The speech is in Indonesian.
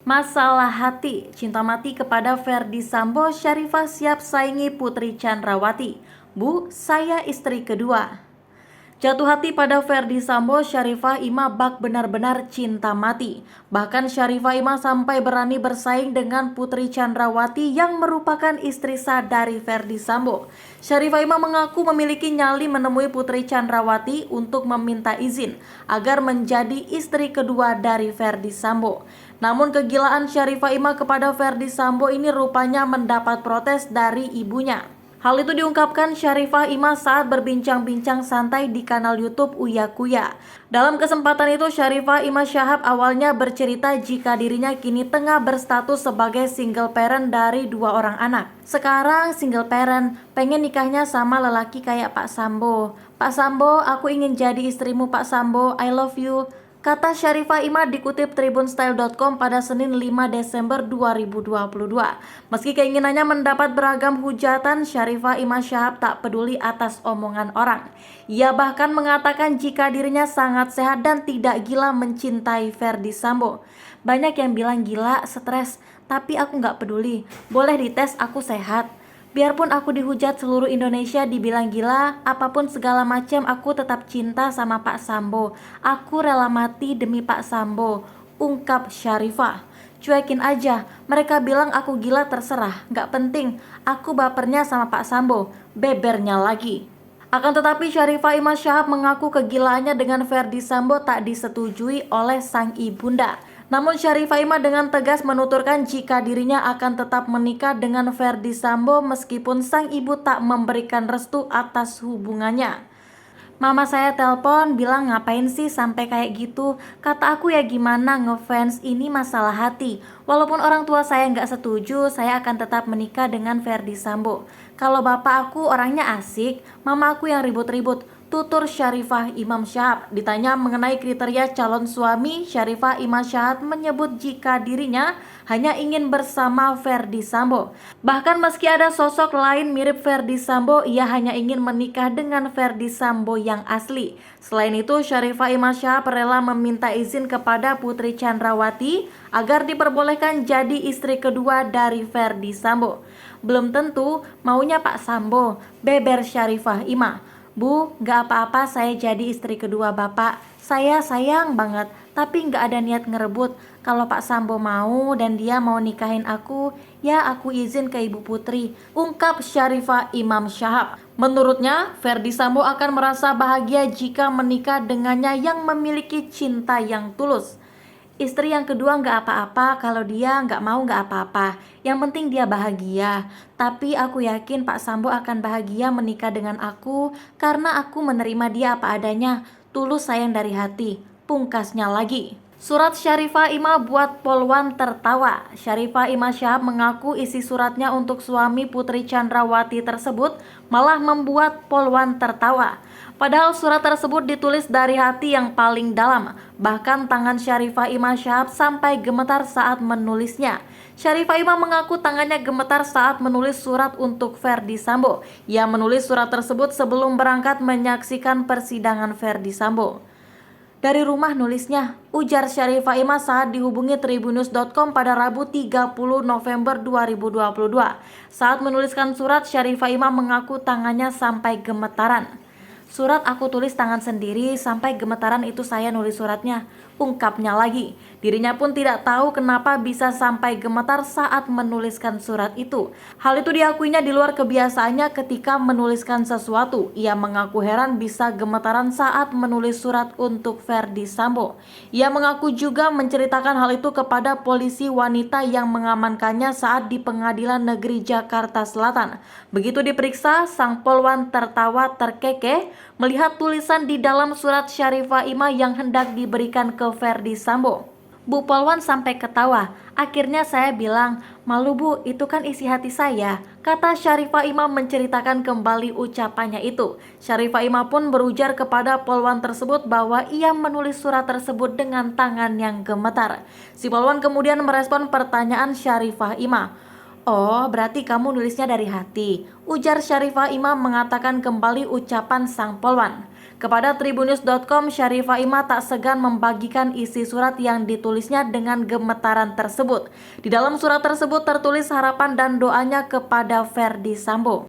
Masalah hati, cinta mati kepada Ferdy Sambo, Sharifah siap saingi Putri Chandrawati. Bu, saya istri kedua. Jatuh hati pada Ferdy Sambo, Sharifah Ima bak benar-benar cinta mati. Bahkan Sharifah Ima sampai berani bersaing dengan Putri Chandrawati yang merupakan istri sah dari Ferdy Sambo. Sharifah Ima mengaku memiliki nyali menemui Putri Chandrawati untuk meminta izin agar menjadi istri kedua dari Ferdy Sambo. Namun kegilaan Sharifah Ima kepada Ferdy Sambo ini rupanya mendapat protes dari ibunya. Hal itu diungkapkan Sharifah Ima saat berbincang-bincang santai di kanal YouTube Uya Kuya. Dalam kesempatan itu Sharifah Ima Shahab awalnya bercerita jika dirinya kini tengah berstatus sebagai single parent dari 2 orang anak. Sekarang single parent, pengen nikahnya sama lelaki kayak Pak Sambo. Pak Sambo, aku ingin jadi istrimu Pak Sambo, I love you. Kata Sharifah Ima dikutip tribunstyle.com pada Senin 5 Desember 2022. Meski keinginannya mendapat beragam hujatan, Sharifah Ima Shahab tak peduli atas omongan orang. Ia bahkan mengatakan jika dirinya sangat sehat dan tidak gila mencintai Ferdy Sambo. Banyak yang bilang gila, stres, tapi aku gak peduli. Boleh dites, aku sehat. Biarpun aku dihujat seluruh Indonesia dibilang gila, apapun segala macam aku tetap cinta sama Pak Sambo. Aku rela mati demi Pak Sambo, ungkap Sharifah. Cuekin aja, mereka bilang aku gila terserah, gak penting. Aku bapernya sama Pak Sambo, bebernya lagi. Akan tetapi Sharifah Ima Shahab mengaku kegilaannya dengan Ferdy Sambo tak disetujui oleh sang ibunda. Namun Sharifah Ima dengan tegas menuturkan jika dirinya akan tetap menikah dengan Ferdy Sambo meskipun sang ibu tak memberikan restu atas hubungannya. Mama saya telepon bilang ngapain sih sampai kayak gitu. Kata aku ya gimana ngefans, ini masalah hati. Walaupun orang tua saya nggak setuju, saya akan tetap menikah dengan Ferdy Sambo. Kalau bapak aku orangnya asik, mama aku yang ribut-ribut, tutur Sharifah Ima Shahab. Ditanya mengenai kriteria calon suami, Sharifah Ima Shahab menyebut jika dirinya hanya ingin bersama Ferdy Sambo. Bahkan meski ada sosok lain mirip Ferdy Sambo, ia hanya ingin menikah dengan Ferdy Sambo yang asli. Selain itu, Sharifah Ima Shahab rela meminta izin kepada Putri Chandrawati agar diperbolehkan jadi istri kedua dari Ferdy Sambo. Belum tentu maunya Pak Sambo, beber Sharifah Ima. Bu, gak apa-apa saya jadi istri kedua bapak. Saya sayang banget, tapi gak ada niat ngerebut. Kalau Pak Sambo mau dan dia mau nikahin aku, ya aku izin ke Ibu Putri, ungkap Sharifah Ima Shahab. Menurutnya, Ferdy Sambo akan merasa bahagia jika menikah dengannya yang memiliki cinta yang tulus. Istri yang kedua gak apa-apa, kalau dia gak mau gak apa-apa. Yang penting dia bahagia. Tapi aku yakin Pak Sambo akan bahagia menikah dengan aku karena aku menerima dia apa adanya. Tulus sayang dari hati, pungkasnya lagi. Surat Sharifah Ima buat Polwan tertawa. Sharifah Ima Shahab mengaku isi suratnya untuk suami Putri Chandrawati tersebut malah membuat Polwan tertawa. Padahal surat tersebut ditulis dari hati yang paling dalam. Bahkan tangan Sharifah Ima Shahab sampai gemetar saat menulisnya. Sharifah Ima mengaku tangannya gemetar saat menulis surat untuk Ferdy Sambo. Ia menulis surat tersebut sebelum berangkat menyaksikan persidangan Ferdy Sambo. Dari rumah nulisnya, ujar Sharifah Ima saat dihubungi tribunnews.com pada Rabu 30 November 2022. Saat menuliskan surat, Sharifah Ima mengaku tangannya sampai gemetaran. Surat aku tulis tangan sendiri, sampai gemetaran itu saya nulis suratnya, ungkapnya lagi. Dirinya pun tidak tahu kenapa bisa sampai gemetar saat menuliskan surat itu. Hal itu diakuinya di luar kebiasaannya ketika menuliskan sesuatu. Ia mengaku heran bisa gemetaran saat menulis surat untuk Ferdy Sambo. Ia mengaku juga menceritakan hal itu kepada polisi wanita yang mengamankannya saat di Pengadilan Negeri Jakarta Selatan. Begitu diperiksa, sang polwan tertawa terkekeh melihat tulisan di dalam surat Sharifah Ima yang hendak diberikan ke Ferdy Sambo. Bu Polwan sampai ketawa. Akhirnya saya bilang, malu bu, itu kan isi hati saya. Kata Sharifah Ima menceritakan kembali ucapannya itu. Sharifah Ima pun berujar kepada Polwan tersebut bahwa ia menulis surat tersebut dengan tangan yang gemetar. Si Polwan kemudian merespon pertanyaan Sharifah Ima. Oh, berarti kamu nulisnya dari hati, ujar Sharifah Ima mengatakan kembali ucapan sang Polwan. Kepada Tribunnews.com, Sharifah Ima tak segan membagikan isi surat yang ditulisnya dengan gemetaran tersebut. Di dalam surat tersebut tertulis harapan dan doanya kepada Ferdy Sambo.